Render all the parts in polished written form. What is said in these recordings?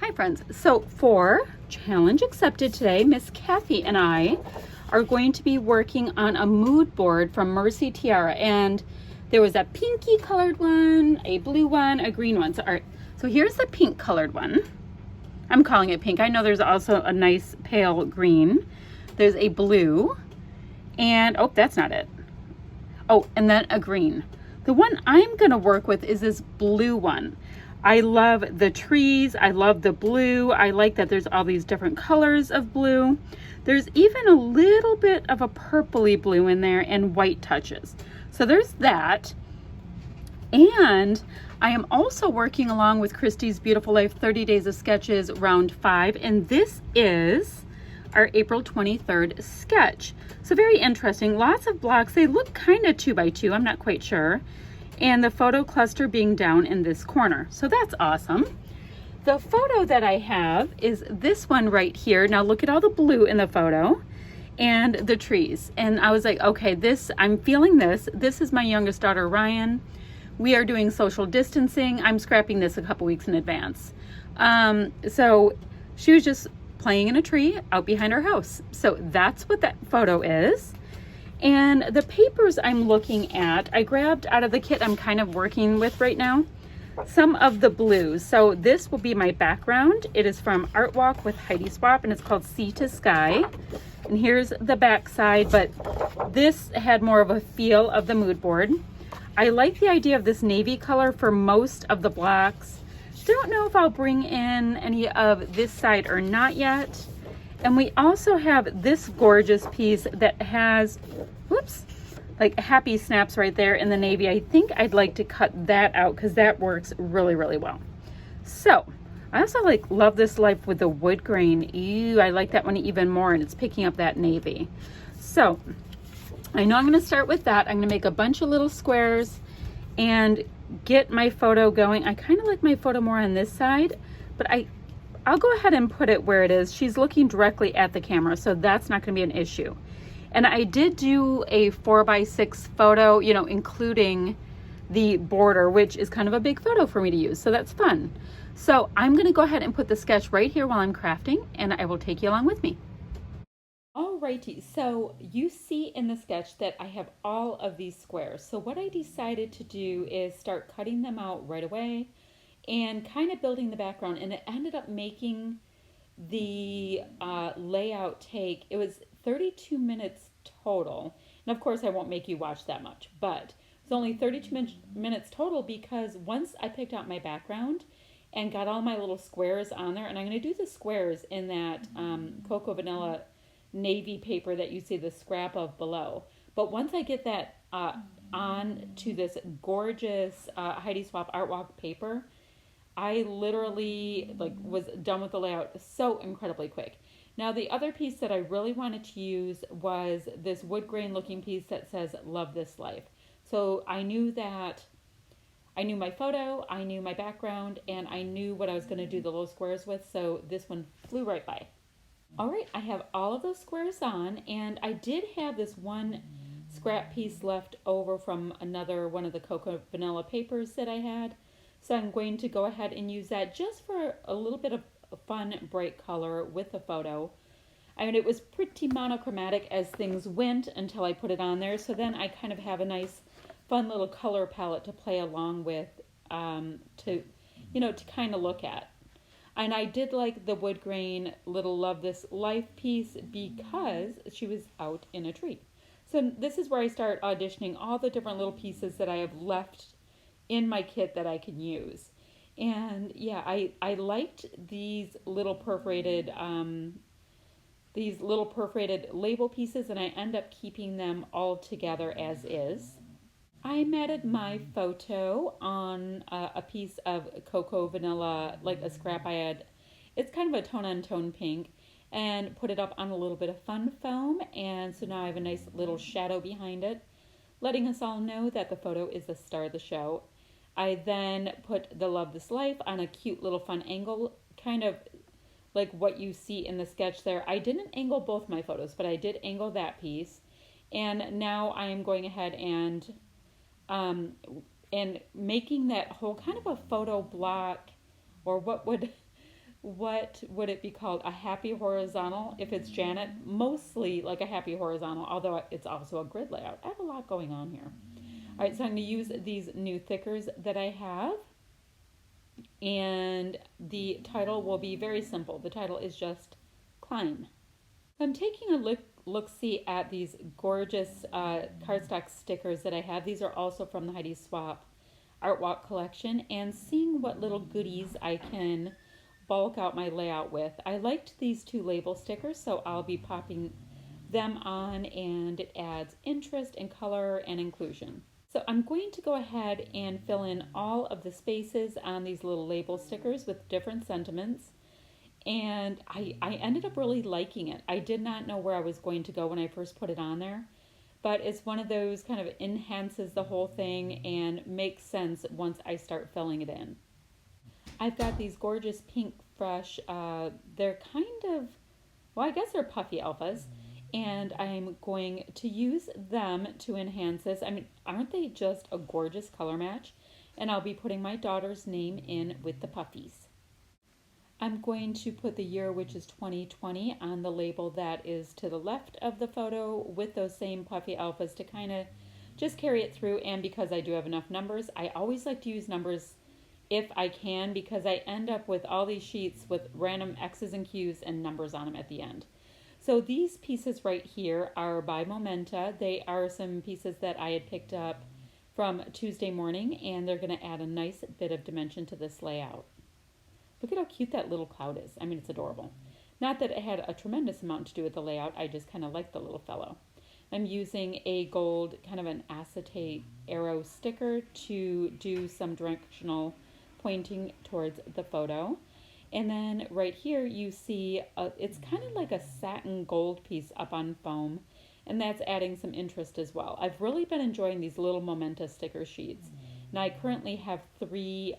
Hi friends, so for challenge accepted today, Miss Kathy and I are going to be working on a mood board from Mercy Tiara, and there was a pinky colored one, a blue one, a green one. So here's the pink colored one. I'm calling it pink. I know there's also a nice pale green. There's a blue, and oh, that's not it. Oh, and then a green. The one I'm gonna work with is this blue one. I love the trees, I love the blue. I like that there's all these different colors of blue. There's even a little bit of a purpley blue in there and white touches. So there's that. And I am also working along with Christy's Beautiful Life 30 Days of Sketches round 5, and this is our April 23rd sketch. So very interesting, lots of blocks. They look kind of 2 by 2, I'm not quite sure. And the photo cluster being down in this corner. So that's awesome. The photo that I have is this one right here. Now look at all the blue in the photo and the trees. And I was like, okay, I'm feeling this. This is my youngest daughter, Ryan. We are doing social distancing. I'm scrapping this a couple weeks in advance. So she was just playing in a tree out behind our house. So that's what that photo is. And the papers I'm looking at, I grabbed out of the kit I'm kind of working with right now, some of the blues. So this will be my background. It is from Art Walk with Heidi Swap, and it's called Sea to Sky. And here's the back side, but this had more of a feel of the mood board. I like the idea of this navy color for most of the blocks. Don't know if I'll bring in any of this side or not yet. And we also have this gorgeous piece that has, whoops, like happy snaps right there in the navy. I think I'd like to cut that out because that works really, really well. So I also love this life with the wood grain. Ew, I like that one even more, and it's picking up that navy. So I know I'm going to start with that. I'm going to make a bunch of little squares and get my photo going. I kind of like my photo more on this side, but I'll go ahead and put it where it is. She's looking directly at the camera, so that's not going to be an issue. And I did do a 4x6 photo, including the border, which is kind of a big photo for me to use, so that's fun. So I'm going to go ahead and put the sketch right here while I'm crafting, and I will take you along with me. Alrighty, so you see in the sketch that I have all of these squares. So what I decided to do is start cutting them out right away and kind of building the background, and it ended up making the layout take, it was 32 minutes total. And of course I won't make you watch that much, but it's only 32 minutes total because once I picked out my background and got all my little squares on there, and I'm going to do the squares in that Cocoa Vanilla navy paper that you see the scrap of below. But once I get that on to this gorgeous Heidi Swap Art Walk paper, I literally was done with the layout so incredibly quick. Now the other piece that I really wanted to use was this wood grain looking piece that says "Love This Life." So I knew my photo, I knew my background, and I knew what I was going to do the little squares with, so this one flew right by. All right, I have all of those squares on, and I did have this one scrap piece left over from another one of the Cocoa Vanilla papers that I had. So I'm going to go ahead and use that just for a little bit of fun, bright color with the photo. I mean, it was pretty monochromatic as things went until I put it on there. So then I kind of have a nice, fun little color palette to play along with, to kind of look at. And I did like the wood grain little Love This Life piece because she was out in a tree. So this is where I start auditioning all the different little pieces that I have left in my kit that I can use. And yeah, I liked these little perforated label pieces, and I end up keeping them all together as is. I matted my photo on a piece of Cocoa Vanilla, like a scrap I had. It's kind of a tone-on-tone pink, and put it up on a little bit of fun foam, and so now I have a nice little shadow behind it, letting us all know that the photo is the star of the show. I then put the Love This Life on a cute little fun angle, kind of like what you see in the sketch there. I didn't angle both my photos, but I did angle that piece. And now I am going ahead and making that whole kind of a photo block, or what would what would it be called? A happy horizontal. If it's Janet, mostly like a happy horizontal, although it's also a grid layout. I have a lot going on here. All right, so I'm going to use these new thickers that I have. And the title will be very simple. The title is just Climb. I'm taking a look-see at these gorgeous cardstock stickers that I have. These are also from the Heidi Swapp Art Walk collection, and seeing what little goodies I can bulk out my layout with. I liked these two label stickers, so I'll be popping them on, and it adds interest and color and inclusion. So I'm going to go ahead and fill in all of the spaces on these little label stickers with different sentiments. And I ended up really liking it. I did not know where I was going to go when I first put it on there, but it's one of those kind of enhances the whole thing and makes sense once I start filling it in. I've got these gorgeous pink fresh, they're kind of, well, I guess they're puffy alphas, and I'm going to use them to enhance this. I mean, aren't they just a gorgeous color match? And I'll be putting my daughter's name in with the puffies. I'm going to put the year, which is 2020, on the label that is to the left of the photo with those same puffy alphas to kind of just carry it through. And because I do have enough numbers, I always like to use numbers if I can, because I end up with all these sheets with random X's and Q's and numbers on them at the end. So these pieces right here are by Momenta. They are some pieces that I had picked up from Tuesday morning, and they're going to add a nice bit of dimension to this layout. Look at how cute that little cloud is. I mean, it's adorable. Not that it had a tremendous amount to do with the layout. I just kind of like the little fellow. I'm using a gold, kind of an acetate arrow sticker to do some directional pointing towards the photo. And then right here you see it's kind of like a satin gold piece up on foam, and that's adding some interest as well. I've really been enjoying these little Momenta sticker sheets. Now I currently have 3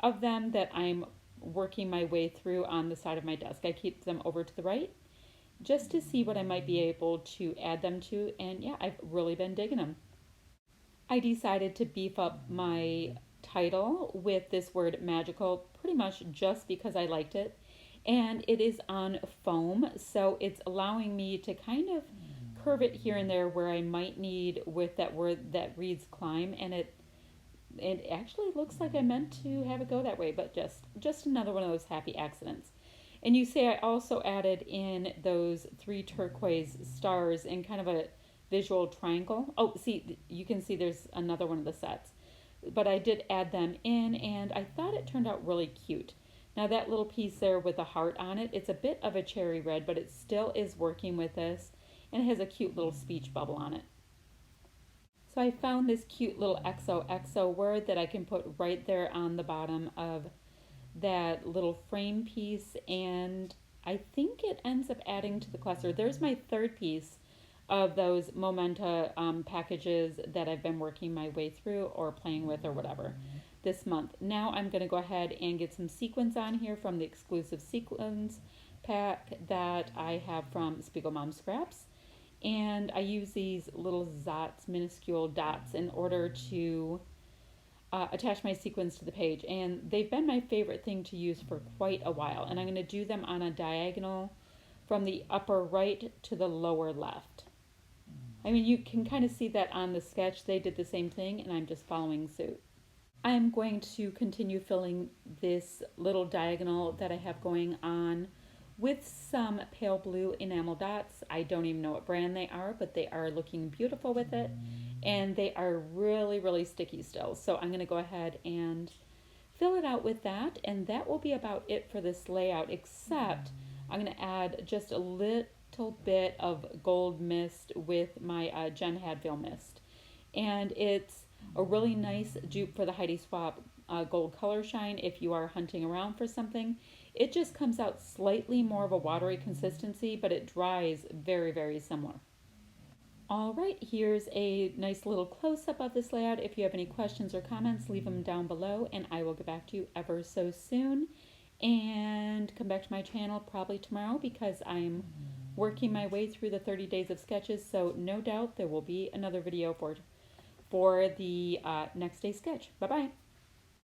of them that I'm working my way through on the side of my desk. I keep them over to the right just to see what I might be able to add them to, and yeah, I've really been digging them. I decided to beef up my title with this word magical pretty much just because I liked it, and it is on foam, so it's allowing me to kind of curve it here and there where I might need with that word that reads climb, and it actually looks like I meant to have it go that way, but just another one of those happy accidents. And you see I also added in those 3 turquoise stars in kind of a visual triangle. Oh, see, you can see there's another one of the sets. But I did add them in, and I thought it turned out really cute. Now that little piece there with a heart on it, it's a bit of a cherry red, but it still is working with this, and it has a cute little speech bubble on it. So I found this cute little XOXO word that I can put right there on the bottom of that little frame piece, and I think it ends up adding to the cluster. There's my 3rd piece of those Momenta packages that I've been working my way through or playing with or whatever this month. Now I'm going to go ahead and get some sequins on here from the exclusive sequins pack that I have from Spiegel Mom Scraps. And I use these little zots, minuscule dots, in order to attach my sequins to the page. And they've been my favorite thing to use for quite a while. And I'm going to do them on a diagonal from the upper right to the lower left. I mean, you can kind of see that on the sketch. They did the same thing, and I'm just following suit. I'm going to continue filling this little diagonal that I have going on with some pale blue enamel dots. I don't even know what brand they are, but they are looking beautiful with it, and they are really, really sticky still. So I'm going to go ahead and fill it out with that, and that will be about it for this layout, except I'm going to add just a little bit of gold mist with my Jen Hadfield mist. And it's a really nice dupe for the Heidi Swapp Gold Color Shine if you are hunting around for something. It just comes out slightly more of a watery consistency, but it dries very, very similar. All right, here's a nice little close-up of this layout. If you have any questions or comments, leave them down below, and I will get back to you ever so soon. And come back to my channel probably tomorrow because I'm working my way through the 30 days of sketches, so no doubt there will be another video for the next day's sketch. Bye-bye.